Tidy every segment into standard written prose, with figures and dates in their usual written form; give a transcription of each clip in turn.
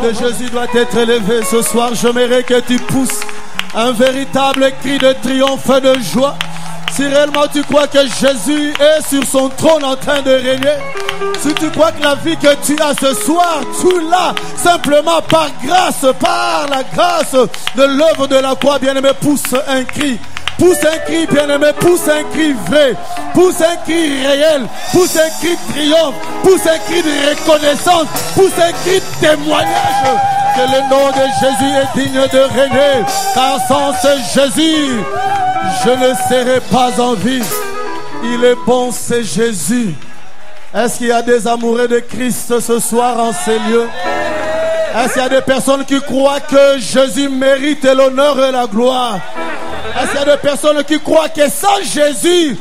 de Jésus doit être élevé ce soir. J'aimerais que tu pousses un véritable cri de triomphe, de joie. Si réellement tu crois que Jésus est sur son trône en train de régner, si tu crois que la vie que tu as ce soir, tu l'as simplement par grâce, par la grâce de l'œuvre de la croix, bien-aimé, pousse un cri. Pousse un cri, bien-aimé, pousse un cri vrai, pousse un cri réel, pousse un cri de triomphe, pousse un cri de reconnaissance, pousse un cri de témoignage que le nom de Jésus est digne de régner, car sans ce Jésus, je ne serai pas en vie. Il est bon, c'est Jésus. Est-ce qu'il y a des amoureux de Christ ce soir en ces lieux? Est-ce qu'il y a des personnes qui croient que Jésus mérite l'honneur et la gloire? Est-ce qu'il y a des personnes qui croient que sans Jésus,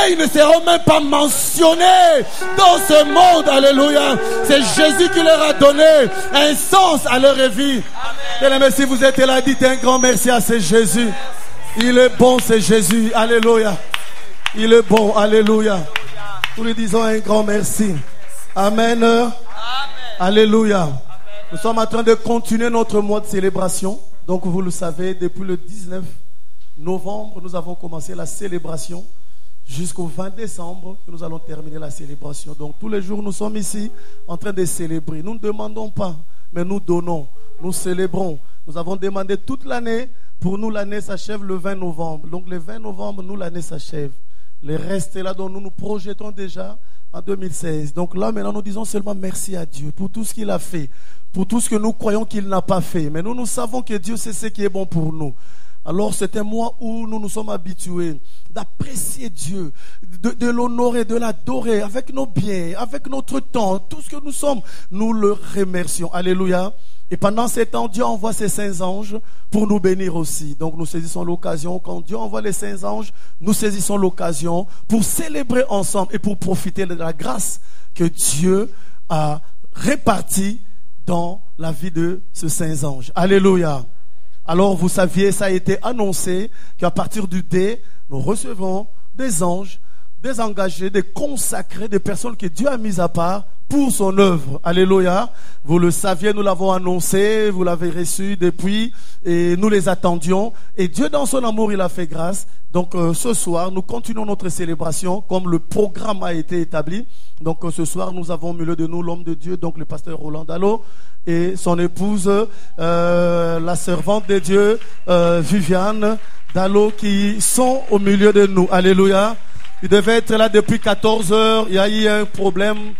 ils ne seront même pas mentionnés dans ce monde? Alléluia. C'est Jésus qui leur a donné un sens à leur vie. Bien-aimés, si vous êtes là, dites un grand merci à ce Jésus. Il est bon, c'est Jésus. Alléluia. Il est bon. Alléluia. Nous lui disons un grand merci. Amen. Amen. Alléluia. Nous sommes en train de continuer notre mois de célébration. Donc vous le savez, depuis le 19 novembre, nous avons commencé la célébration jusqu'au 20 décembre que nous allons terminer la célébration. Donc tous les jours, nous sommes ici en train de célébrer. Nous ne demandons pas, mais nous donnons, nous célébrons. Nous avons demandé toute l'année. Pour nous, l'année s'achève le 20 novembre. Donc le 20 novembre, nous, l'année s'achève. Le reste est là dont nous nous projetons déjà en 2016. Donc là, maintenant, nous disons seulement merci à Dieu pour tout ce qu'il a fait, pour tout ce que nous croyons qu'il n'a pas fait. Mais nous savons que Dieu sait ce qui est bon pour nous. Alors c'est un mois où nous nous sommes habitués d'apprécier Dieu, de l'honorer, de l'adorer avec nos biens, avec notre temps, tout ce que nous sommes, nous le remercions. Alléluia. Et pendant ces temps, Dieu envoie ses saints anges pour nous bénir aussi. Donc nous saisissons l'occasion, quand Dieu envoie les saints anges, nous saisissons l'occasion pour célébrer ensemble et pour profiter de la grâce que Dieu a répartie dans la vie de ce saints anges. Alléluia. Alors vous saviez, ça a été annoncé qu'à partir du dé, nous recevons des anges, des engagés, des consacrés, des personnes que Dieu a mises à part pour son œuvre. Alléluia. Vous le saviez, nous l'avons annoncé, vous l'avez reçu depuis et nous les attendions. Et Dieu dans son amour, il a fait grâce. Donc ce soir, nous continuons notre célébration comme le programme a été établi. Donc ce soir, nous avons au milieu de nous l'homme de Dieu, donc le pasteur Roland Dallot et son épouse, la servante de Dieu, Viviane Dallot, qui sont au milieu de nous. Alléluia. Ils devaient être là depuis 14 heures. Il y a eu un problème,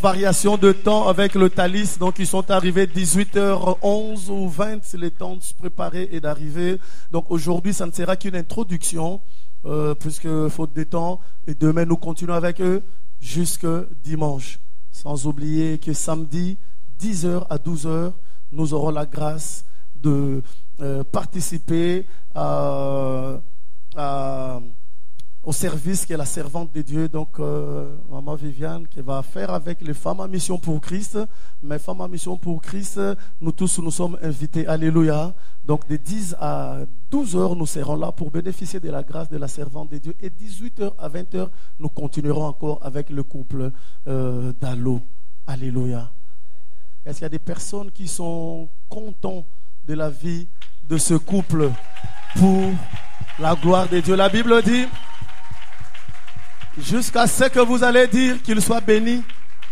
variation de temps avec le Thalys. Donc ils sont arrivés 18h11 ou 20, c'est le temps de se préparer et d'arriver. Donc aujourd'hui, ça ne sera qu'une introduction, puisque faute de temps. Et demain, nous continuons avec eux jusque dimanche. Sans oublier que samedi, 10h à 12h, nous aurons la grâce de participer au service qui est la servante de Dieu, donc Maman Viviane, qui va faire avec les femmes en mission pour Christ. Mais femmes en mission pour Christ, nous tous nous sommes invités. Alléluia. Donc de 10 à 12 heures, nous serons là pour bénéficier de la grâce de la servante de Dieu. Et 18h à 20h, nous continuerons encore avec le couple Dallot. Alléluia. Est-ce qu'il y a des personnes qui sont contents de la vie de ce couple pour la gloire de Dieu? La Bible dit: jusqu'à ce que vous allez dire qu'il soit béni,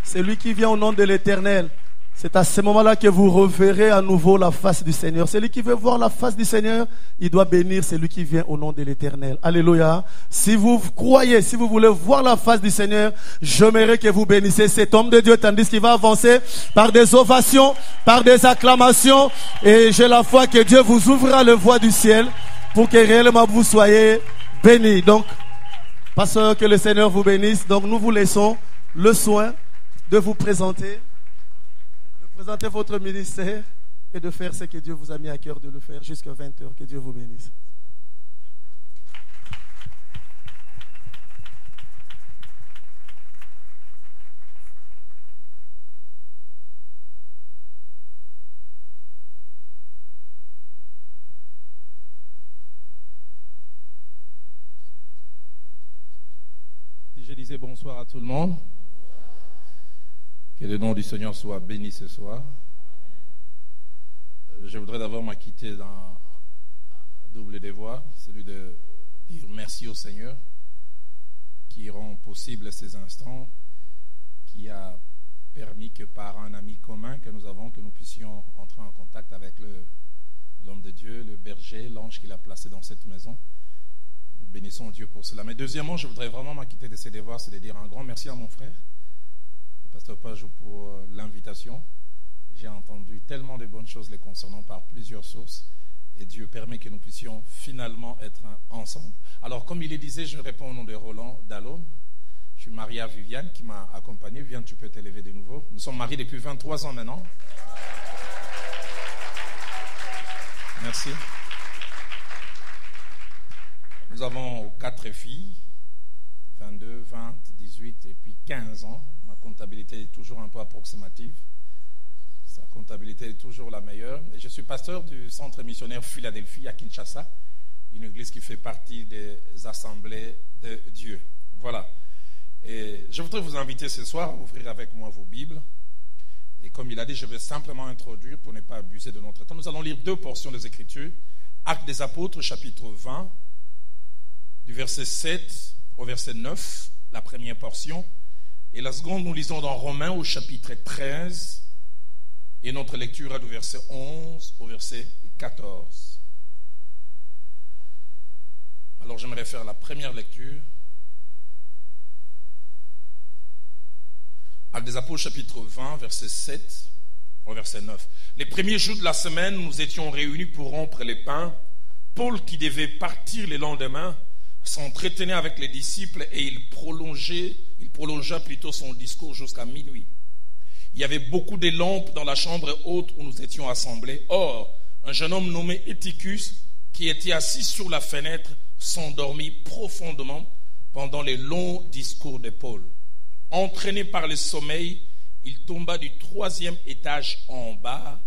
celui qui vient au nom de l'Éternel. C'est à ce moment-là que vous reverrez à nouveau la face du Seigneur. Celui qui veut voir la face du Seigneur, il doit bénir celui qui vient au nom de l'Éternel. Alléluia. Si vous croyez, si vous voulez voir la face du Seigneur, j'aimerais que vous bénissez cet homme de Dieu, tandis qu'il va avancer par des ovations, par des acclamations. Et j'ai la foi que Dieu vous ouvrira le voie du ciel pour que réellement vous soyez bénis. Donc, pasteur, que le Seigneur vous bénisse. Donc nous vous laissons le soin de vous présenter votre ministère et de faire ce que Dieu vous a mis à cœur de le faire jusqu'à 20h. Que Dieu vous bénisse. Je disais bonsoir à tout le monde. Que le nom du Seigneur soit béni ce soir. Je voudrais d'abord m'acquitter d'un double devoir, celui de dire merci au Seigneur qui rend possible ces instants, qui a permis que par un ami commun que nous avons, que nous puissions entrer en contact avec l'homme de Dieu, le berger, l'ange qu'il a placé dans cette maison. Nous bénissons Dieu pour cela. Mais deuxièmement, je voudrais vraiment m'acquitter de ces devoirs, c'est de dire un grand merci à mon frère, le pasteur Page, pour l'invitation. J'ai entendu tellement de bonnes choses les concernant par plusieurs sources et Dieu permet que nous puissions finalement être ensemble. Alors, comme il le disait, je réponds au nom de Roland Dallon. Je suis marié à Viviane qui m'a accompagné. Viviane, tu peux t'élever de nouveau. Nous sommes mariés depuis 23 ans maintenant. Merci. Nous avons 4 filles, 22, 20, 18 et puis 15 ans. Ma comptabilité est toujours un peu approximative. Sa comptabilité est toujours la meilleure. Et je suis pasteur du centre missionnaire Philadelphie à Kinshasa, une église qui fait partie des assemblées de Dieu. Voilà. Et je voudrais vous inviter ce soir à ouvrir avec moi vos Bibles. Et comme il a dit, je vais simplement introduire pour ne pas abuser de notre temps. Nous allons lire 2 portions des Écritures. Actes des Apôtres, chapitre 20, du verset 7 au verset 9, la première portion. Et la seconde, nous lisons dans Romains au chapitre 13. Et notre lecture est du verset 11 au verset 14. Alors j'aimerais faire la première lecture. Actes des Apôtres, chapitre 20, verset 7 au verset 9. Les premiers jours de la semaine, nous étions réunis pour rompre les pains. Paul, qui devait partir le lendemain, s'entretenait avec les disciples et il prolongea plutôt son discours jusqu'à minuit. Il y avait beaucoup de lampes dans la chambre haute où nous étions assemblés. Or, un jeune homme nommé Eutychus, qui était assis sur la fenêtre, s'endormit profondément pendant les longs discours de Paul. Entraîné par le sommeil, il tomba du 3e étage en bas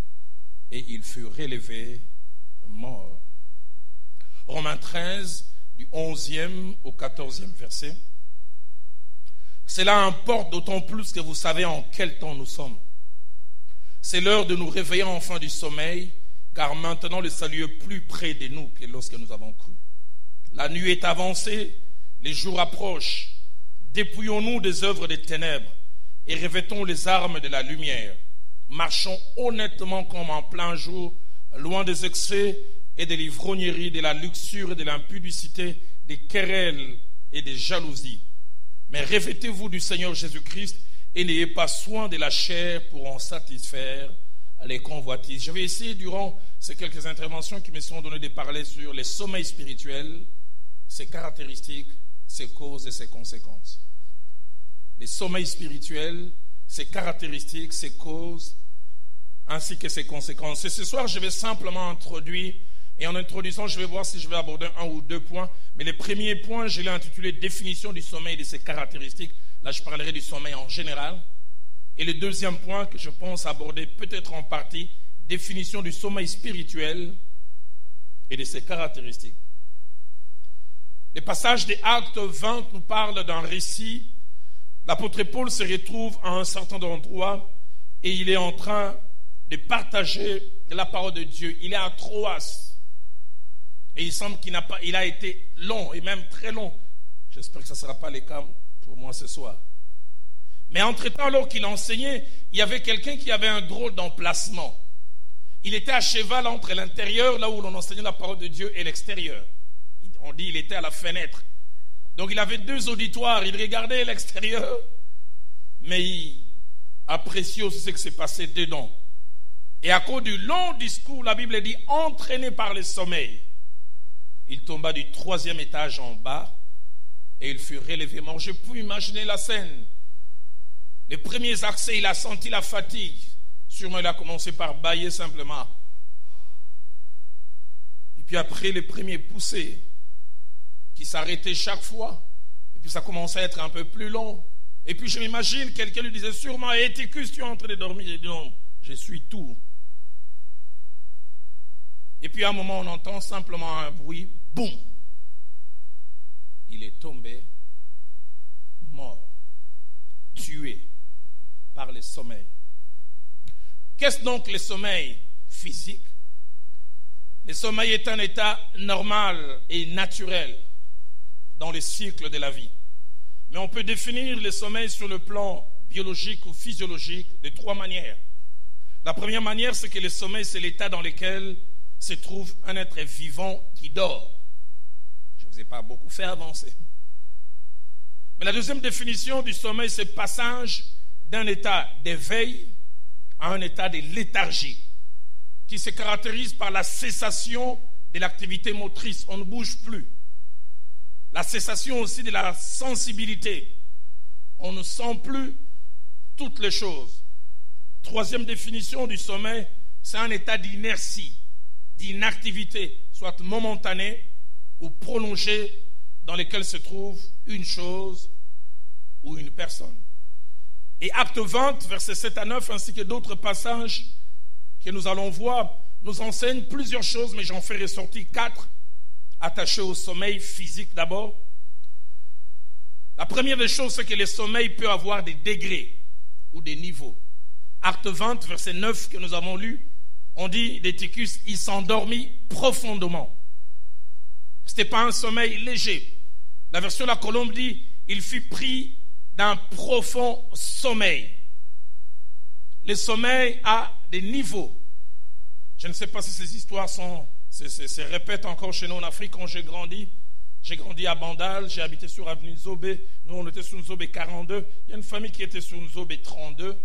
et il fut relevé mort. Romains 13, du 11e au 14e verset. Cela importe d'autant plus que vous savez en quel temps nous sommes. C'est l'heure de nous réveiller enfin du sommeil, car maintenant le salut est plus près de nous que lorsque nous avons cru. La nuit est avancée, les jours approchent. Dépouillons-nous des œuvres des ténèbres et revêtons les armes de la lumière. Marchons honnêtement comme en plein jour, loin des excès et de l'ivrognerie, de la luxure et de l'impudicité, des querelles et des jalousies. Mais revêtez-vous du Seigneur Jésus-Christ et n'ayez pas soin de la chair pour en satisfaire les convoitises. Je vais essayer durant ces quelques interventions qui me sont données de parler sur les sommeils spirituels, ses caractéristiques, ses causes et ses conséquences. Les sommeils spirituels, ses caractéristiques, ses causes, ainsi que ses conséquences. Et ce soir, je vais simplement introduire, et en introduisant, je vais voir si je vais aborder 1 ou 2 points. Mais les premiers points, je l'ai intitulé « Définition du sommeil et de ses caractéristiques ». Là, je parlerai du sommeil en général. Et le deuxième point que je pense aborder peut-être en partie, définition du sommeil spirituel et de ses caractéristiques. Les passages des Actes 20 nous parlent d'un récit. L'apôtre Paul se retrouve à un certain endroit et il est en train de partager la parole de Dieu. Il est à Troas. Et il semble qu'il a été long et même très long. J'espère que ce ne sera pas le cas pour moi ce soir. Mais entre-temps, alors qu'il enseignait, il y avait quelqu'un qui avait un drôle d'emplacement. Il était à cheval entre l'intérieur, là où l'on enseignait la parole de Dieu, et l'extérieur. On dit qu'il était à la fenêtre. Donc il avait 2 auditoires. Il regardait l'extérieur, mais il appréciait aussi ce qui s'est passé dedans. Et à cause du long discours, la Bible dit, entraîné par le sommeil, il tomba du 3e étage en bas et il fut relevé mort. Je peux imaginer la scène. Les premiers accès, il a senti la fatigue. Sûrement, il a commencé par bâiller simplement. Et puis après, les premiers poussées qui s'arrêtaient chaque fois. Et puis ça commençait à être un peu plus long. Et puis je m'imagine, quelqu'un lui disait sûrement, Eutychus, tu es en train de dormir. J'ai dit non, je suis tout. Et puis à un moment, on entend simplement un bruit, boum. Il est tombé, mort, tué par le sommeil. Qu'est-ce donc le sommeil physique? Le sommeil est un état normal et naturel dans les cycles de la vie. Mais on peut définir le sommeil sur le plan biologique ou physiologique de trois manières. La première manière, c'est que le sommeil, c'est l'état dans lequel se trouve un être vivant qui dort. Je ne vous ai pas beaucoup fait avancer. Mais la deuxième définition du sommeil, c'est le passage d'un état d'éveil à un état de léthargie, qui se caractérise par la cessation de l'activité motrice. On ne bouge plus. La cessation aussi de la sensibilité. On ne sent plus toutes les choses. Troisième définition du sommeil, c'est un état d'inertie, d'inactivité, soit momentanée ou prolongée, dans lequel se trouve une chose ou une personne. Et Acte 20, versets 7 à 9, ainsi que d'autres passages que nous allons voir, nous enseignent plusieurs choses, mais j'en fais ressortir 4, attachées au sommeil physique d'abord. La première des choses, c'est que le sommeil peut avoir des degrés ou des niveaux. Acte 20, verset 9 que nous avons lu, on dit d'Éticus, il s'endormit profondément. Ce n'était pas un sommeil léger. La version de la Colombe dit, il fut pris d'un profond sommeil. Le sommeil a des niveaux. Je ne sais pas si ces histoires se répètent encore chez nous en Afrique. Quand j'ai grandi à Bandal, j'ai habité sur avenue Nzobé. Nous, on était sur Nzobé 42. Il y a une famille qui était sur Nzobé 32.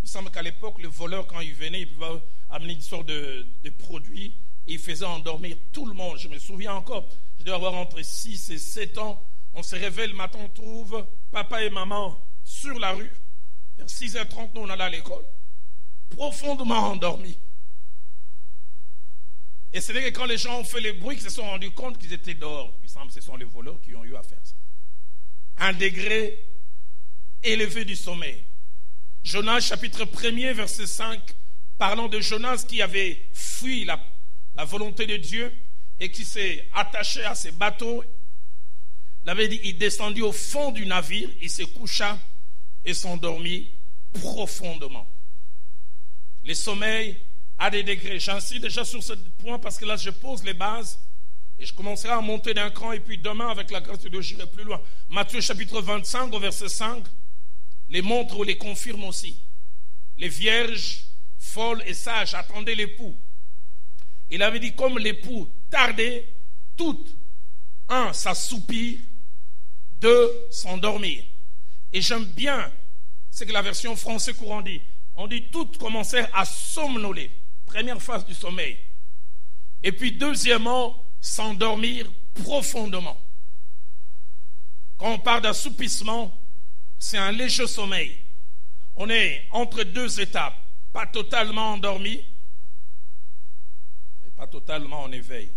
Il semble qu'à l'époque, les voleurs, quand ils venaient, ils pouvaient amener une sorte de produit et ils faisaient endormir tout le monde. Je me souviens encore, je devais avoir entre 6 et 7 ans. On se réveille le matin, on trouve papa et maman sur la rue. Vers 6h30, nous, on allait à l'école. Profondément endormis. Et c'est vrai que quand les gens ont fait le bruit, ils se sont rendus compte qu'ils étaient dehors. Il semble que ce sont les voleurs qui ont eu à faire ça. Un degré élevé du sommeil. Jonas, chapitre 1er, verset 5, parlant de Jonas qui avait fui la volonté de Dieu et qui s'est attaché à ses bateaux. Il avait dit, il descendit au fond du navire, il se coucha et s'endormit profondément. Le sommeil a des degrés. J'insiste déjà sur ce point parce que là je pose les bases et je commencerai à monter d'un cran et puis demain avec la grâce de Dieu j'irai plus loin. Matthieu chapitre 25 au verset 5 les montre ou les confirme aussi. Les vierges folles et sages attendaient l'époux. Il avait dit comme l'époux tardait, toutes, 1, s'assoupir, 2, s'endormir. Et j'aime bien ce que la version français courant dit. On dit toutes commencèrent à somnoler. Première phase du sommeil. Et puis deuxièmement, s'endormir profondément. Quand on parle d'assoupissement, c'est un léger sommeil. On est entre deux étapes. Pas totalement endormi, mais pas totalement en éveil.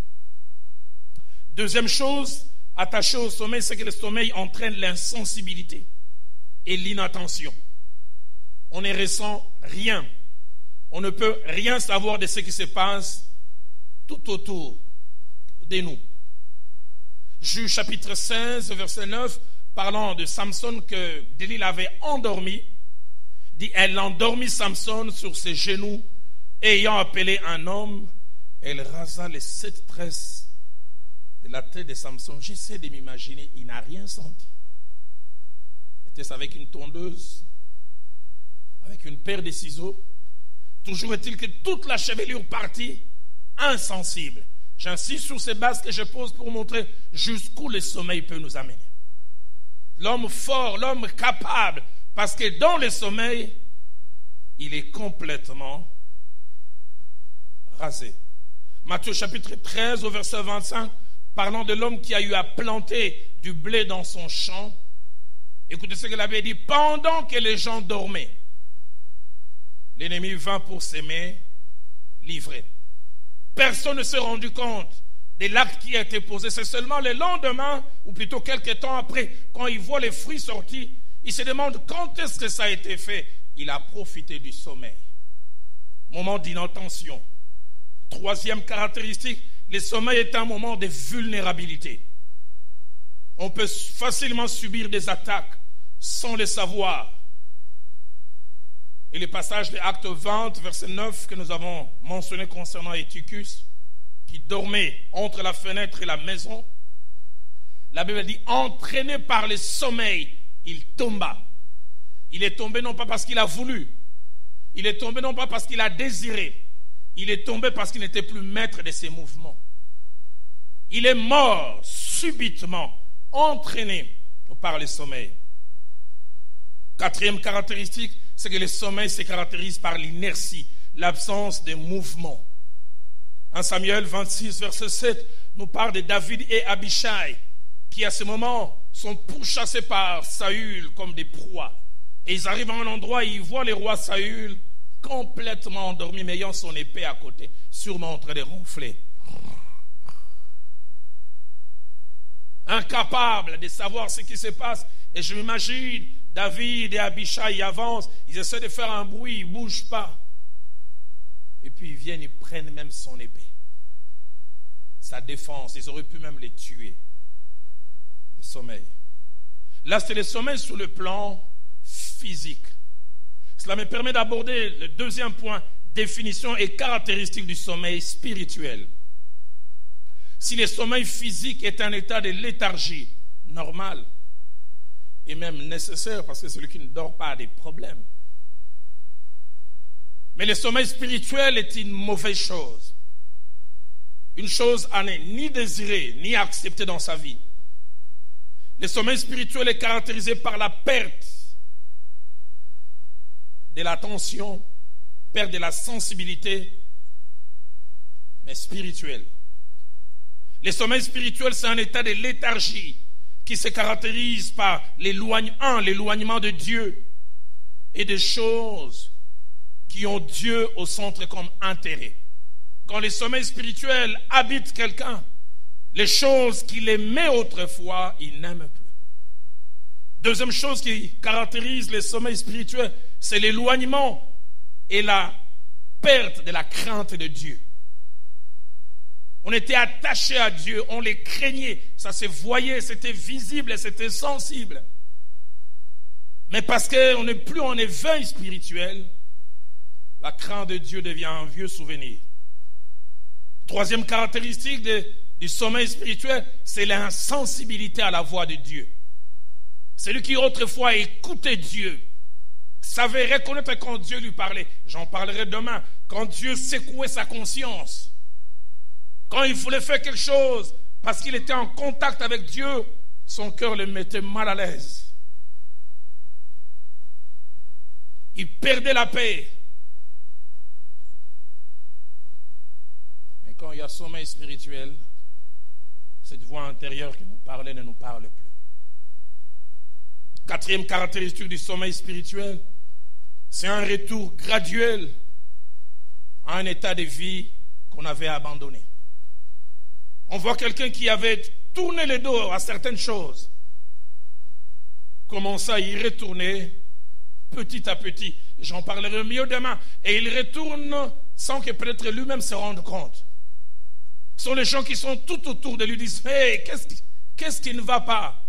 Deuxième chose, attachée au sommeil, c'est que le sommeil entraîne l'insensibilité et l'inattention. On ne ressent rien. On ne peut rien savoir de ce qui se passe tout autour de nous. Juge chapitre 16, verset 9, parlant de Samson que Delilah avait endormi, dit, elle endormit Samson sur ses genoux et ayant appelé un homme, elle rasa les 7 tresses de la tête de Samson. J'essaie de m'imaginer, il n'a rien senti. Était-ce avec une tondeuse, avec une paire de ciseaux? Toujours est-il que toute la chevelure partit insensible. J'insiste sur ces bases que je pose pour montrer jusqu'où le sommeil peut nous amener. L'homme fort, l'homme capable, parce que dans le sommeil, il est complètement rasé. Matthieu chapitre 13 au verset 25, parlant de l'homme qui a eu à planter du blé dans son champ. Écoutez ce qu'il avait dit, pendant que les gens dormaient, l'ennemi vint pour s'aimer, livrer. Personne ne s'est rendu compte de l'acte qui a été posé. C'est seulement le lendemain, ou plutôt quelques temps après, quand il voit les fruits sortis, il se demande quand est-ce que ça a été fait. Il a profité du sommeil. Moment d'inattention. Troisième caractéristique, le sommeil est un moment de vulnérabilité. On peut facilement subir des attaques sans le savoir. Et le passage de Acte 20, verset 9, que nous avons mentionné concernant Éticus, qui dormait entre la fenêtre et la maison, la Bible dit, entraîné par le sommeil, il tomba. Il est tombé non pas parce qu'il a voulu, il est tombé non pas parce qu'il a désiré, il est tombé parce qu'il n'était plus maître de ses mouvements. Il est mort subitement, entraîné par le sommeil. Quatrième caractéristique, c'est que le sommeil se caractérise par l'inertie, l'absence de mouvement. 1 Samuel 26, verset 7, nous parle de David et Abishai, qui à ce moment sont pourchassés par Saül comme des proies. Et ils arrivent à un endroit et ils voient le roi Saül complètement endormi, mais ayant son épée à côté, sûrement en train de ronfler. Incapable de savoir ce qui se passe. Et je m'imagine, David et Abishai ils avancent, ils essaient de faire un bruit, ils ne bougent pas. Et puis ils viennent, ils prennent même son épée. Sa défense, ils auraient pu même les tuer. Le sommeil. Là, c'est le sommeil sur le plan physique. Cela me permet d'aborder le deuxième point, définition et caractéristique du sommeil spirituel. Si le sommeil physique est un état de léthargie normal et même nécessaire, parce que celui qui ne dort pas a des problèmes. Mais le sommeil spirituel est une mauvaise chose. Une chose à ne ni désirer, ni accepter dans sa vie. Le sommeil spirituel est caractérisé par la perte de l'attention, perte de la sensibilité, mais spirituelle. Le sommeil spirituel, c'est un état de léthargie qui se caractérise par l'éloignement de Dieu et des choses qui ont Dieu au centre comme intérêt. Quand le sommeil spirituel habite quelqu'un, les choses qu'il aimait autrefois, il n'aime plus. Deuxième chose qui caractérise le sommeil spirituel, c'est l'éloignement et la perte de la crainte de Dieu. On était attaché à Dieu, on les craignait, ça se voyait, c'était visible et c'était sensible. Mais parce qu'on n'est plus en éveil spirituel, la crainte de Dieu devient un vieux souvenir. Troisième caractéristique du sommeil spirituel, c'est l'insensibilité à la voix de Dieu. Celui qui autrefois écoutait Dieu, savait reconnaître quand Dieu lui parlait. J'en parlerai demain. Quand Dieu secouait sa conscience, quand il voulait faire quelque chose, parce qu'il était en contact avec Dieu, son cœur le mettait mal à l'aise. Il perdait la paix. Mais quand il y a sommeil spirituel, cette voix intérieure qui nous parlait ne nous parle plus. Quatrième caractéristique du sommeil spirituel, c'est un retour graduel à un état de vie qu'on avait abandonné. On voit quelqu'un qui avait tourné le dos à certaines choses, commence à y retourner petit à petit. J'en parlerai mieux demain. Et il retourne sans que peut-être lui-même se rende compte. Ce sont les gens qui sont tout autour de lui, disent « Hey, qu'est-ce qui ne va pas?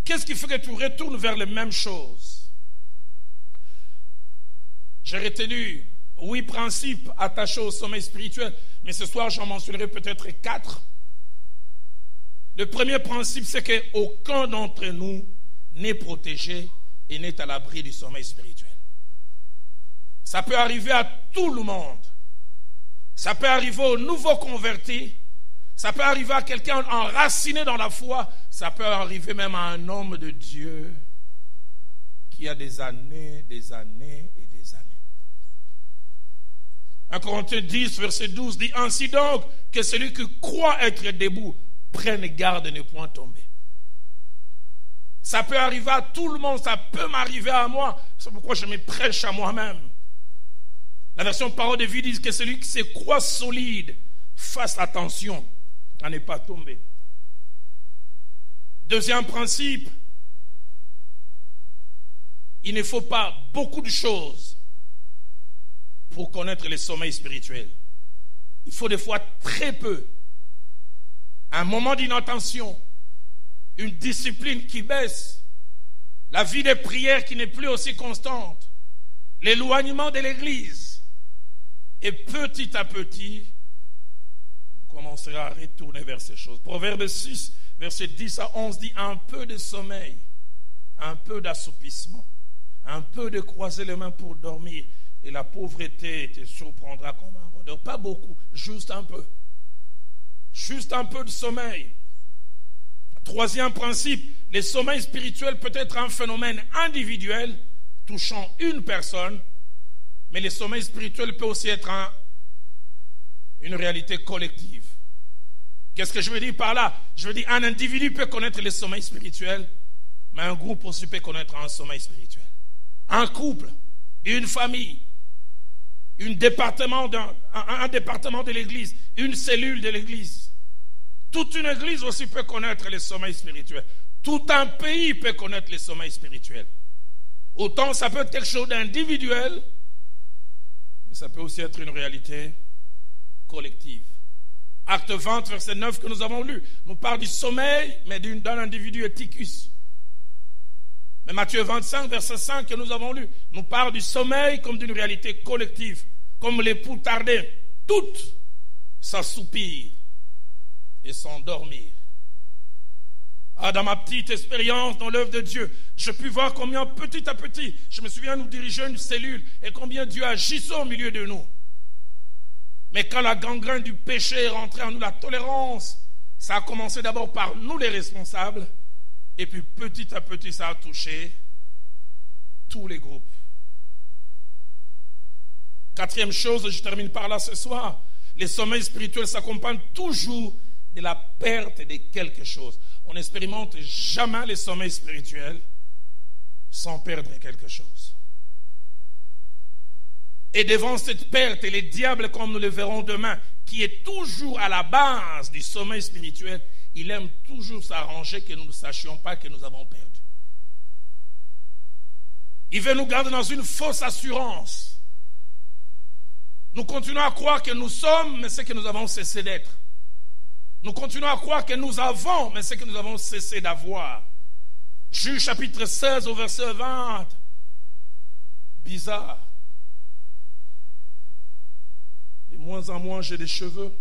Qu'est-ce qui fait que tu retournes vers les mêmes choses ?» J'ai retenu 8 principes attachés au sommeil spirituel, mais ce soir j'en mentionnerai peut-être 4. Le premier principe, c'est qu'aucun d'entre nous n'est protégé et n'est à l'abri du sommeil spirituel. Ça peut arriver à tout le monde. Ça peut arriver aux nouveaux convertis. Ça peut arriver à quelqu'un enraciné dans la foi. Ça peut arriver même à un homme de Dieu qui a des années et des années. 1 Corinthiens 10, verset 12 dit « Ainsi donc, que celui qui croit être debout prenne garde de ne point tomber. » Ça peut arriver à tout le monde, ça peut m'arriver à moi. C'est pourquoi je me prêche à moi-même. La version parole de vie dit que celui qui se croit solide fasse attention à ne pas tomber. Deuxième principe, il ne faut pas beaucoup de choses pour connaître le sommeil spirituel. Il faut des fois très peu. Un moment d'inattention, une discipline qui baisse, la vie de prière qui n'est plus aussi constante, l'éloignement de l'église. Et petit à petit, commencera à retourner vers ces choses. Proverbe 6, verset 10 à 11 dit: un peu de sommeil, un peu d'assoupissement, un peu de croiser les mains pour dormir, et la pauvreté te surprendra comme un rôdeur. Pas beaucoup, juste un peu. Juste un peu de sommeil. Troisième principe, le sommeil spirituel peut être un phénomène individuel touchant une personne, mais le sommeil spirituel peut aussi être une réalité collective. Qu'est-ce que je veux dire par là? Je veux dire, un individu peut connaître le sommeil spirituel, mais un groupe aussi peut connaître un sommeil spirituel. Un couple, une famille, un département de l'église, une cellule de l'église. Toute une église aussi peut connaître le sommeil spirituel. Tout un pays peut connaître le sommeil spirituel. Autant ça peut être quelque chose d'individuel, mais ça peut aussi être une réalité collective. Acte 20, verset 9 que nous avons lu, nous parle du sommeil, mais d'un individu Eutychus. Mais Matthieu 25, verset 5 que nous avons lu, nous parle du sommeil comme d'une réalité collective, comme l'époux tardé, toutes s'assoupirent et s'endormir. Dans ma petite expérience dans l'œuvre de Dieu, je puis voir combien petit à petit, je me souviens nous diriger une cellule et combien Dieu agissait au milieu de nous. Mais quand la gangrène du péché est rentrée en nous, la tolérance, ça a commencé d'abord par nous les responsables, et puis petit à petit ça a touché tous les groupes. Quatrième chose, je termine par là ce soir, les sommeils spirituels s'accompagnent toujours de la perte de quelque chose. On n'expérimente jamais les sommeils spirituels sans perdre quelque chose. Et devant cette perte, et les diables, comme nous le verrons demain, qui est toujours à la base du sommeil spirituel, il aime toujours s'arranger que nous ne sachions pas que nous avons perdu. Il veut nous garder dans une fausse assurance. Nous continuons à croire que nous sommes, mais c'est que nous avons cessé d'être. Nous continuons à croire que nous avons, mais c'est que nous avons cessé d'avoir. Juge chapitre 16 au verset 20. Bizarre. De moins en moins, j'ai des cheveux.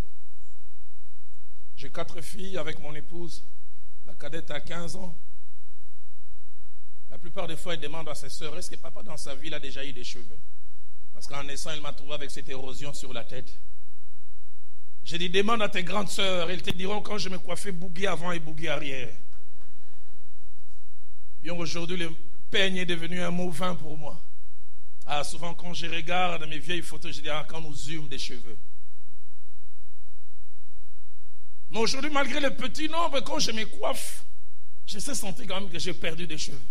J'ai 4 filles avec mon épouse. La cadette a 15 ans. La plupart des fois, elle demande à ses sœurs, est-ce que papa dans sa vie il a déjà eu des cheveux? Parce qu'en naissant, il m'a trouvé avec cette érosion sur la tête. J'ai dit, demande à tes grandes sœurs, elles te diront quand je me coiffais bougui avant et bougui arrière. Bien aujourd'hui, le peigne est devenu un mot vain pour moi. Souvent quand je regarde mes vieilles photos, je dis, quand nous eûmes des cheveux. Mais aujourd'hui, malgré le petit nombre, quand je me coiffe, je sais sentir quand même que j'ai perdu des cheveux.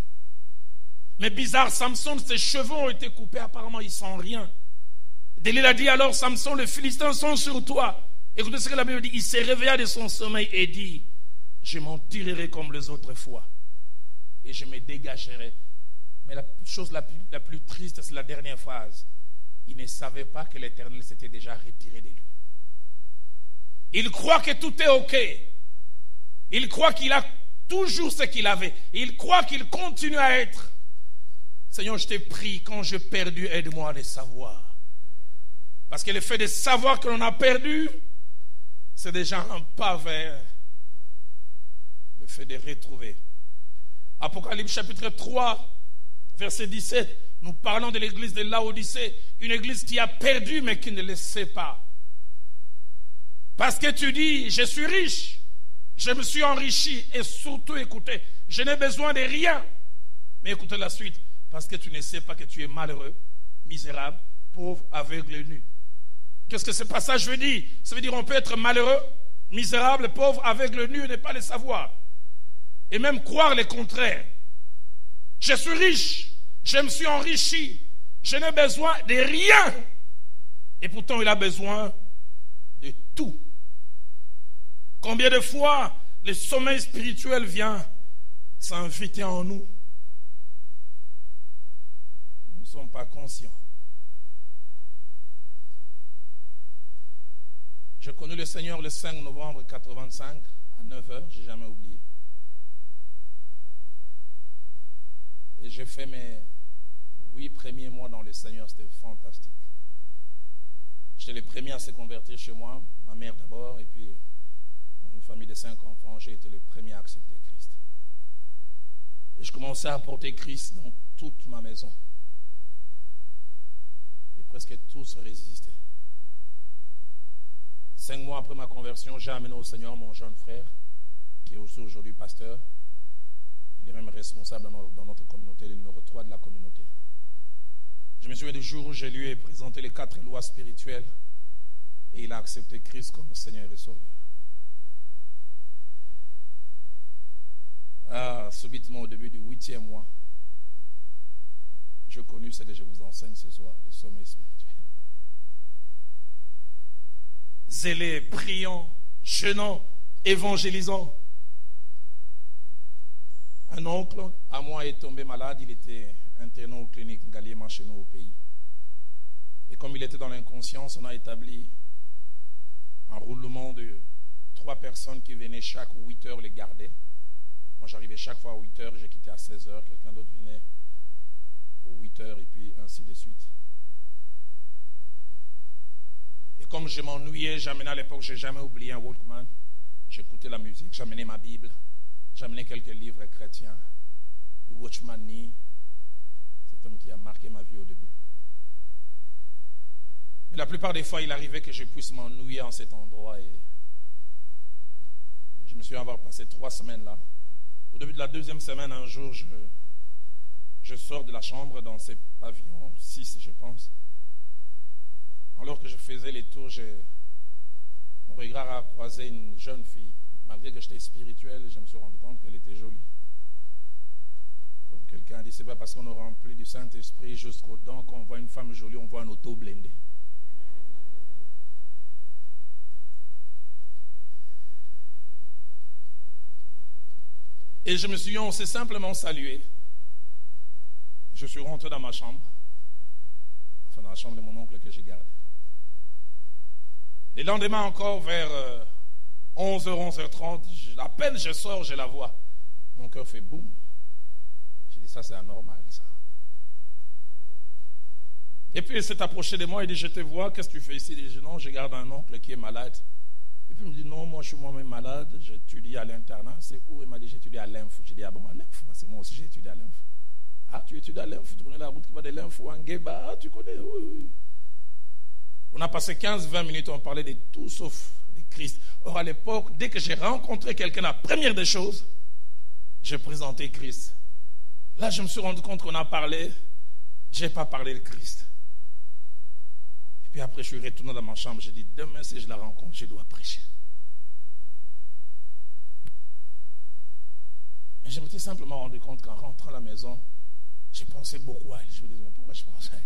Mais bizarre, Samson, ses cheveux ont été coupés, apparemment ils sont rien. Délile a dit alors, Samson, les Philistins sont sur toi. Écoutez ce que la Bible dit, il s'est réveillé de son sommeil et dit, je m'en tirerai comme les autres fois et je me dégagerai. Mais la chose la plus triste, c'est la dernière phrase. Il ne savait pas que l'Éternel s'était déjà retiré de lui. Il croit que tout est OK. Il croit qu'il a toujours ce qu'il avait. Il croit qu'il continue à être. Seigneur, je t'ai prie, quand j'ai perdu, aide-moi à le savoir. Parce que le fait de savoir que l'on a perdu, c'est déjà un pas vers le fait de retrouver. Apocalypse chapitre 3, verset 17, nous parlons de l'église de Laodicée, une église qui a perdu mais qui ne le sait pas. Parce que tu dis, je suis riche, je me suis enrichi et surtout écoutez, je n'ai besoin de rien. Mais écoutez la suite, parce que tu ne sais pas que tu es malheureux, misérable, pauvre, aveugle et nu. Qu'est-ce que ce passage veut dire? Ça veut dire qu'on peut être malheureux, misérable, pauvre, aveugle, nu et ne pas le savoir. Et même croire le contraire. Je suis riche, je me suis enrichi, je n'ai besoin de rien. Et pourtant il a besoin de tout. Combien de fois le sommeil spirituel vient s'inviter en nous? Nous ne sommes pas conscients. J'ai connu le Seigneur le 5 novembre 85 à 9h, je n'ai jamais oublié. Et j'ai fait mes 8 premiers mois dans le Seigneur, c'était fantastique. J'étais le premier à se convertir chez moi, ma mère d'abord, et puis une famille de 5 enfants, j'ai été le premier à accepter Christ. Et je commençais à porter Christ dans toute ma maison. Et presque tous résistaient. 5 mois après ma conversion, j'ai amené au Seigneur mon jeune frère, qui est aussi aujourd'hui pasteur. Il est même responsable dans notre communauté, le numéro 3 de la communauté. Je me souviens du jour où je lui ai présenté les 4 lois spirituelles et il a accepté Christ comme Seigneur et Sauveur. Subitement, au début du 8e mois, j'ai connu ce que je vous enseigne ce soir, le sommeil spirituel. Zélé, priant, jeûnant, évangélisant. Un oncle à moi est tombé malade, il était interné aux cliniques Ngaliema chez nous au pays. Et comme il était dans l'inconscience, on a établi un roulement de 3 personnes qui venaient chaque 8 heures les garder. Moi j'arrivais chaque fois à 8 heures, j'ai quitté à 16 heures, quelqu'un d'autre venait pour 8 heures et puis ainsi de suite. Et comme je m'ennuyais, j'amenais à l'époque, je n'ai jamais oublié un Walkman, j'écoutais la musique, j'amenais ma Bible, j'amenais quelques livres chrétiens, le Watchman Nee, cet homme qui a marqué ma vie au début. Mais la plupart des fois, il arrivait que je puisse m'ennuyer en cet endroit et je me souviens avoir passé 3 semaines là. Au début de la 2e semaine, un jour, je sors de la chambre dans ces pavillons, 6 je pense. Alors que je faisais les tours, mon regard a croisé une jeune fille. Malgré que j'étais spirituel, je me suis rendu compte qu'elle était jolie. Comme quelqu'un a dit, c'est pas parce qu'on est rempli du Saint-Esprit jusqu'aux dents qu'on voit une femme jolie, on voit un auto blindé. Et je me suis dit, on s'est simplement salué. Je suis rentré dans ma chambre, enfin dans la chambre de mon oncle que j'ai gardé. Le lendemain encore, vers 11h, 11h30, à peine je sors, je la vois. Mon cœur fait boum. J'ai dit, ça c'est anormal, ça. Et puis il s'est approché de moi, il dit, je te vois, qu'est-ce que tu fais ici? Il dit, non, je garde un oncle qui est malade. Et puis il me dit, non, moi je suis moi-même malade, j'étudie à l'internat. C'est où? Il m'a dit, j'étudie à l'Info. J'ai dit, ah bon, à l'Info? C'est moi aussi, j'ai étudié à l'Info. Ah, tu étudies à l'Info? Tu connais la route qui va de l'Info à Ngueba? Ah, tu connais? Oui, oui. On a passé 15-20 minutes, on parlait de tout sauf de Christ. Or, à l'époque, dès que j'ai rencontré quelqu'un, la première des choses, j'ai présenté Christ. Là, je me suis rendu compte qu'on a parlé, je n'ai pas parlé de Christ. Et puis après, je suis retourné dans ma chambre, j'ai dit, demain, si je la rencontre, je dois prêcher. Mais je m'étais simplement rendu compte qu'en rentrant à la maison, j'ai pensé beaucoup à elle. Je me disais, mais pourquoi je pense à elle?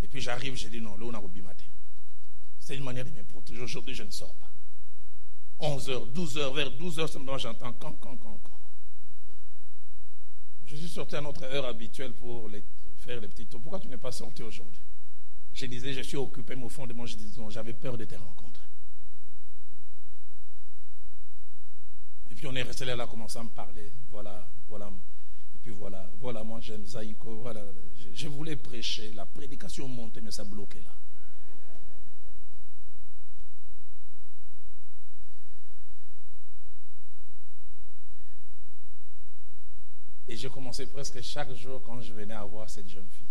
Et puis j'arrive, j'ai dit non, là on a Robi matin. C'est une manière de me protéger. Aujourd'hui, je ne sors pas. 11h, 12h, vers 12h, simplement j'entends quand. Je suis sorti à notre heure habituelle pour faire les petits tours. Pourquoi tu n'es pas sorti aujourd'hui? Je disais, je suis occupé, mais au fond de moi, je disais, non, j'avais peur de te rencontrer. Et puis on est resté là, on a commencé à me parler. Voilà. Et puis voilà, moi j'aime Zaïko. Voilà. Je voulais prêcher, la prédication montait, mais ça bloquait là. Et j'ai commencé presque chaque jour quand je venais à voir cette jeune fille.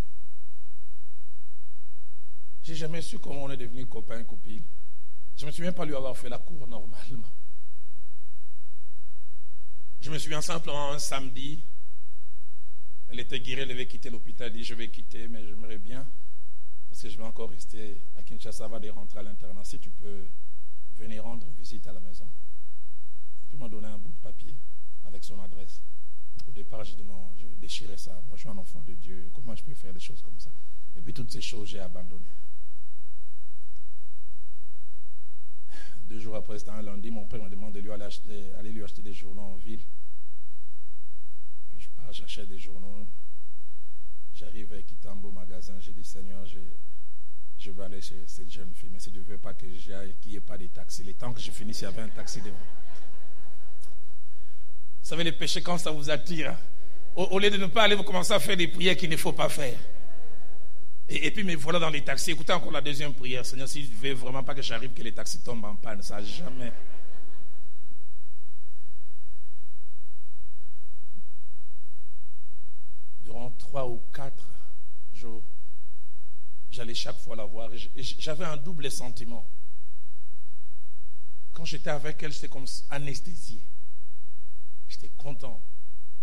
J'ai jamais su comment on est devenu copain, copine. Je me souviens pas lui avoir fait la cour normalement. Je me souviens simplement un samedi, elle était guérie, elle avait quitté l'hôpital, elle dit je vais quitter, mais j'aimerais bien, parce que je vais encore rester à Kinshasa avant de rentrer à l'internat, si tu peux venir rendre visite à la maison. Et puis il m'a donné un bout de papier avec son adresse. Au départ, j'ai dit non, je vais déchirer ça. Moi, je suis un enfant de Dieu. Comment je peux faire des choses comme ça? Et puis toutes ces choses, j'ai abandonné. 2 jours après, c'était un lundi, mon père m'a demandé de aller lui acheter des journaux en ville. Puis je pars, j'achète des journaux. J'arrive à Kitambo magasin, j'ai dit Seigneur, je vais aller chez cette jeune fille, mais si tu ne veux pas que j'aille, qu'il n'y ait pas de taxi. Le temps que je finisse, il y avait un taxi devant. Vous savez, les péchés, quand ça vous attire, au lieu de ne pas aller, vous commencez à faire des prières qu'il ne faut pas faire. Et puis me voilà dans les taxis. Écoutez encore la deuxième prière. Seigneur, si tu veux vraiment pas que j'arrive, que les taxis tombent en panne, ça jamais. Durant 3 ou 4 jours, j'allais chaque fois la voir. Et j'avais un double sentiment. Quand j'étais avec elle, j'étais comme anesthésié. J'étais content.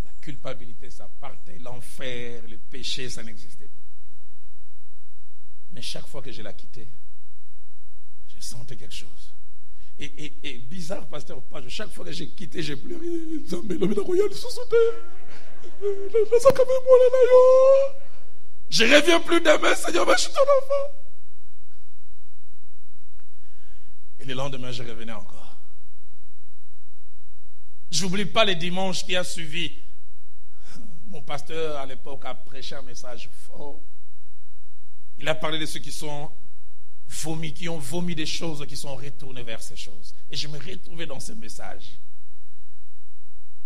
La culpabilité, ça partait. L'enfer, le péché, ça n'existait plus. Mais chaque fois que je la quittais, je sentais quelque chose. Et bizarre, pasteur Page, chaque fois que j'ai quitté, j'ai pleuré. Je ne reviens plus demain, Seigneur, mais je suis ton enfant. Et le lendemain, je revenais encore. Je n'oublie pas les dimanches qui a suivi. Mon pasteur, à l'époque, a prêché un message fort. Il a parlé de ceux qui sont vomis, qui ont vomi des choses, qui sont retournés vers ces choses. Et je me retrouvais dans ce message.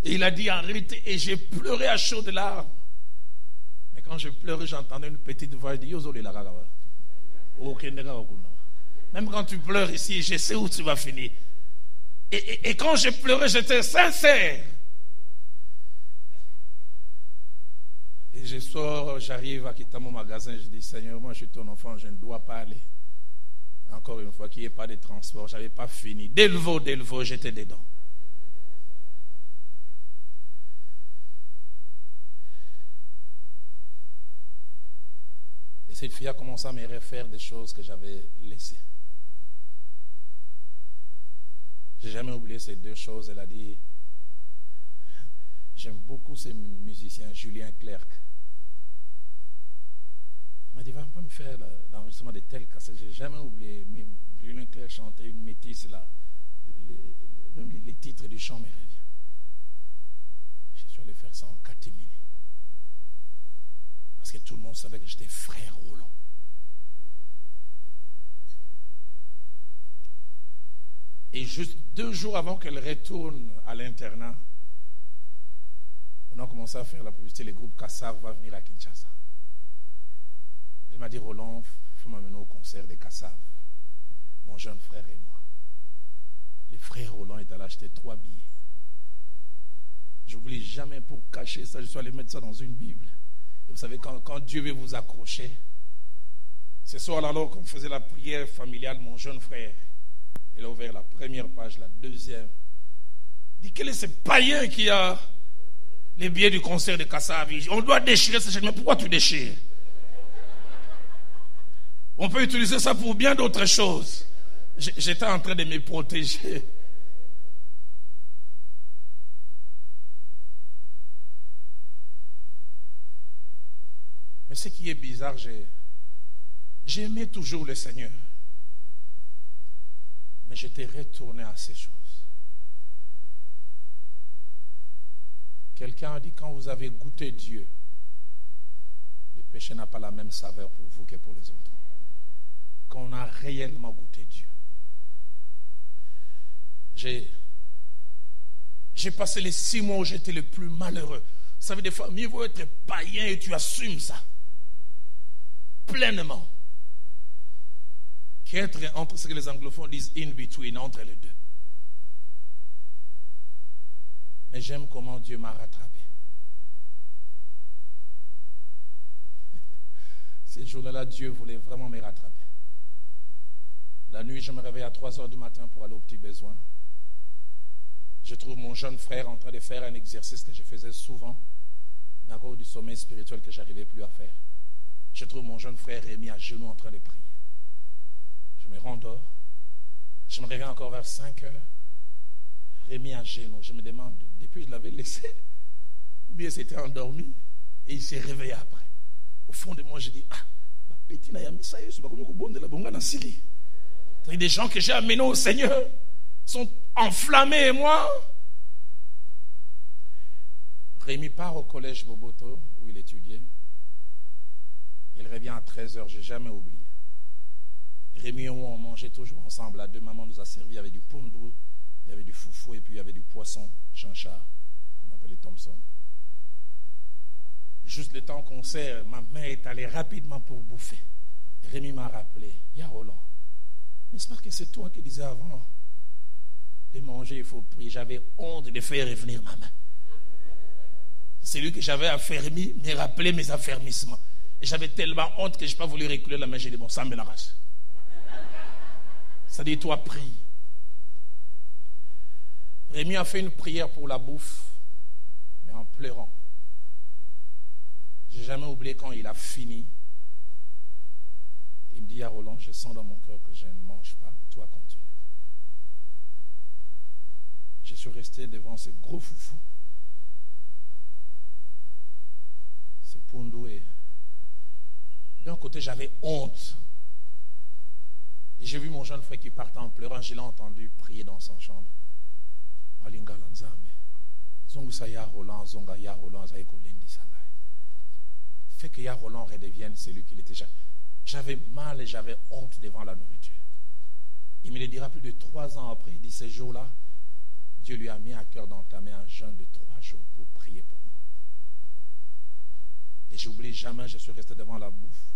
Et il a dit arrêtez, et j'ai pleuré à chaudes larmes. Mais quand je pleurais, j'entendais une petite voix qui dit même quand tu pleures ici, je sais où tu vas finir. Et quand je pleurais, j'étais sincère. Et je sors, j'arrive à quitter mon magasin, je dis Seigneur, moi je suis ton enfant, je ne dois pas aller. Encore une fois, qu'il n'y ait pas de transport, je n'avais pas fini. Delvaux, j'étais dedans. Et cette fille a commencé à me refaire des choses que j'avais laissées. Je n'ai jamais oublié ces 2 choses. Elle a dit, j'aime beaucoup ces musiciens, Julien Clerc. Elle m'a dit, va pas me faire l'enregistrement de telles cassettes. Je n'ai jamais oublié. Même Julien Clerc chantait une métisse là. Même les titres du chant me reviennent. Je suis allé faire ça en catimini. Parce que tout le monde savait que j'étais frère Roland. Et juste 2 jours avant qu'elle retourne à l'internat, on a commencé à faire la publicité. Le groupe Kassav va venir à Kinshasa. Elle m'a dit, Roland, il faut m'amener au concert de Kassav. Mon jeune frère et moi. Le frère Roland est allé acheter 3 billets. Je n'oublie jamais, pour cacher ça, je suis allé mettre ça dans une Bible. Et vous savez, quand Dieu veut vous accrocher, ce soir alors qu'on faisait la prière familiale, mon jeune frère, il a ouvert la première page, la deuxième. Il dit, quel est ce païen qui a les billets du concert de Kassav? On doit déchirer ce chèque. Mais pourquoi tu déchires? On peut utiliser ça pour bien d'autres choses. J'étais en train de me protéger. Mais ce qui est bizarre, j'ai aimé toujours le Seigneur. Mais j'étais retourné à ces choses. Quelqu'un a dit, quand vous avez goûté Dieu, le péché n'a pas la même saveur pour vous que pour les autres. Quand on a réellement goûté Dieu. J'ai passé les 6 mois où j'étais le plus malheureux. Vous savez, des fois, mieux vaut être païen et tu assumes ça. Pleinement. Qu'être entre ce que les anglophones disent in between, entre les deux. Mais j'aime comment Dieu m'a rattrapé. Cette journée-là, Dieu voulait vraiment me rattraper. La nuit, je me réveille à 3 heures du matin pour aller aux petits besoins. Je trouve mon jeune frère en train de faire un exercice que je faisais souvent, mais à cause du sommeil spirituel que je n'arrivais plus à faire. Je trouve mon jeune frère Rémi à genoux en train de prier. Je me rendors. Je me réveille encore vers 5 heures. Rémi à genoux. Je me demande, depuis je l'avais laissé, ou bien c'était endormi, et il s'est réveillé après. Au fond de moi, je dis, petit n'a mis ça, c'est pas comme le bon de la bonga dans Sili. Des gens que j'ai amenés au Seigneur sont enflammés, et moi. Rémi part au collège Boboto, où il étudiait. Il revient à 13h, je n'ai jamais oublié. Rémi et moi, on mangeait toujours ensemble. La deux mamans nous a servi avec du pondou, il y avait du foufou et puis il y avait du poisson, chanchard, qu'on appelait Thompson. Juste le temps qu'on sert, ma main est allée rapidement pour bouffer. Rémi m'a rappelé, il y a Roland. N'est-ce pas que c'est toi qui disais avant de manger, il faut prier. J'avais honte de faire revenir ma main. C'est lui que j'avais affermi, me rappeler mes affermissements. Et j'avais tellement honte que je n'ai pas voulu reculer la main. J'ai dit, bon, ça me la race. Ça dit, toi, prie. Rémi a fait une prière pour la bouffe, mais en pleurant. Je n'ai jamais oublié quand il a fini. Il me dit, à Roland, je sens dans mon cœur que je ne mange pas. Toi, continue. Je suis resté devant ce gros foufou. C'est Poundou. Et d'un côté, j'avais honte. Et j'ai vu mon jeune frère qui partait en pleurant. Je l'ai entendu prier dans son chambre. Alinga Lanzambe. Zongu Saya Roland, Zonga Ya Roland, Zaiko Lendi Sangai. Fait que Ya Roland redevienne celui qu'il était. J'avais mal et j'avais honte devant la nourriture. Il me le dira plus de 3 ans après. Il dit, ce jour-là, Dieu lui a mis à cœur d'entamer un jeûne de 3 jours pour prier pour moi. Et j'oublie jamais, je suis resté devant la bouffe.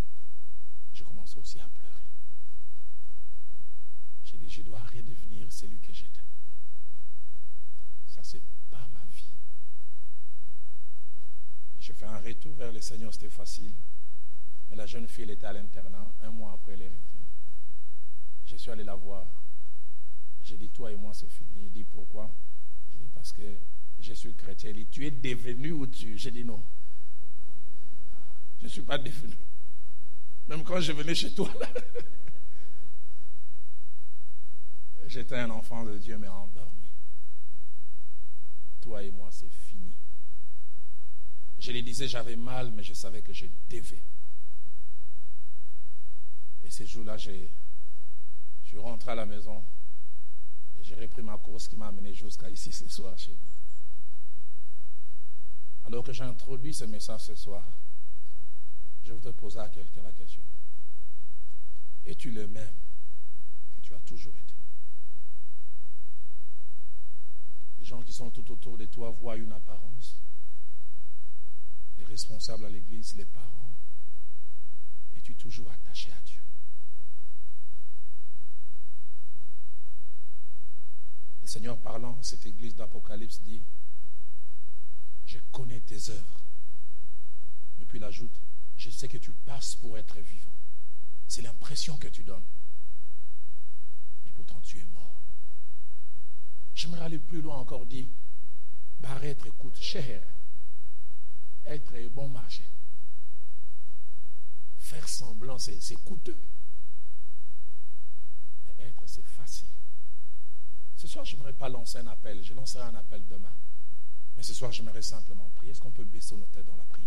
J'ai commencé aussi à pleurer. J'ai dit, je dois redevenir celui que j'étais. Ça, c'est pas ma vie. J'ai fait un retour vers le Seigneur, c'était facile. Mais la jeune fille, elle était à l'internat. 1 mois après, elle est revenue. Je suis allé la voir. J'ai dit, toi et moi, c'est fini. Il dit, pourquoi? J'ai dit, parce que je suis chrétien. Il dit, tu es devenu ou tu? J'ai dit, non. Je ne suis pas devenu. Même quand je venais chez toi, là, j'étais un enfant de Dieu, mais endormi. Toi et moi, c'est fini. Je lui disais, j'avais mal, mais je savais que je devais. Et ce jour-là, je suis rentré à la maison et j'ai repris ma course qui m'a amené jusqu'à ici ce soir chez vous. Alors que j'ai introduit ce message ce soir, je voudrais poser à quelqu'un la question. Es-tu le même que tu as toujours été? Les gens qui sont tout autour de toi voient une apparence. Les responsables à l'église, les parents. Es-tu toujours attaché à Dieu? Le Seigneur parlant, cette église d'Apocalypse dit, je connais tes œuvres. Et puis il ajoute, je sais que tu passes pour être vivant. C'est l'impression que tu donnes. Et pourtant tu es mort. J'aimerais aller plus loin encore, dire, paraître coûte cher. Être bon marché. Faire semblant, c'est coûteux. Mais être, c'est facile. Ce soir, je n'aimerais pas lancer un appel. Je lancerai un appel demain. Mais ce soir, j'aimerais simplement prier. Est-ce qu'on peut baisser nos têtes dans la prière?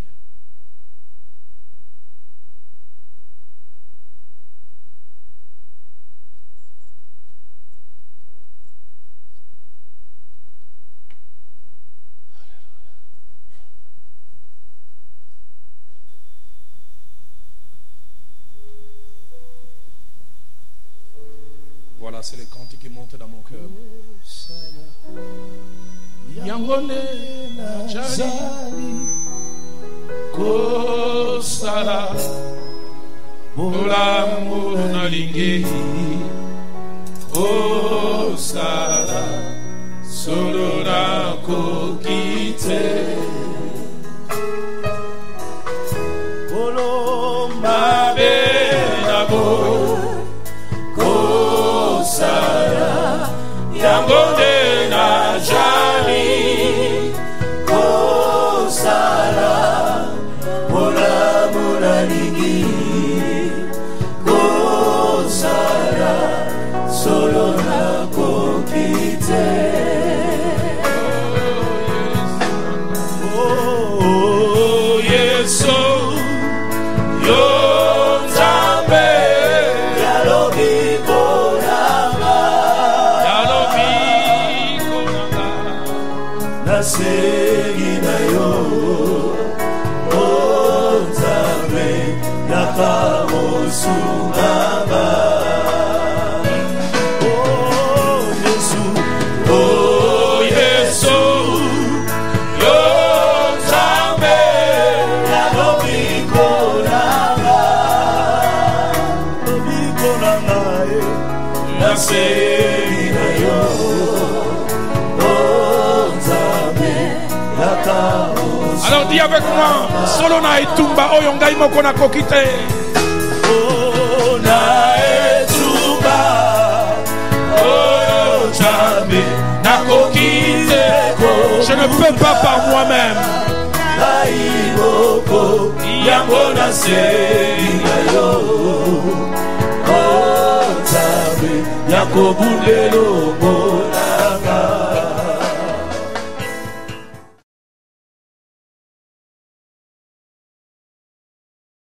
Voilà, c'est le cantique qui monte dans mon cœur. Yangone Najali Kosala Bola Monalingi Kosala Solora Kokite Bolo Mabe Nabo Kosala Yangone Najali Kosala Mola Monalingi Kosala Solora Kokite Oh yes Alors dis avec moi, solo na etumba oyo ngai moko na kokite. Na etumba oyo Nzambe na kokite. Je ne peux pas par moi-même. Laiboko yango na senga yo. Oh Nzambe yakobundelo.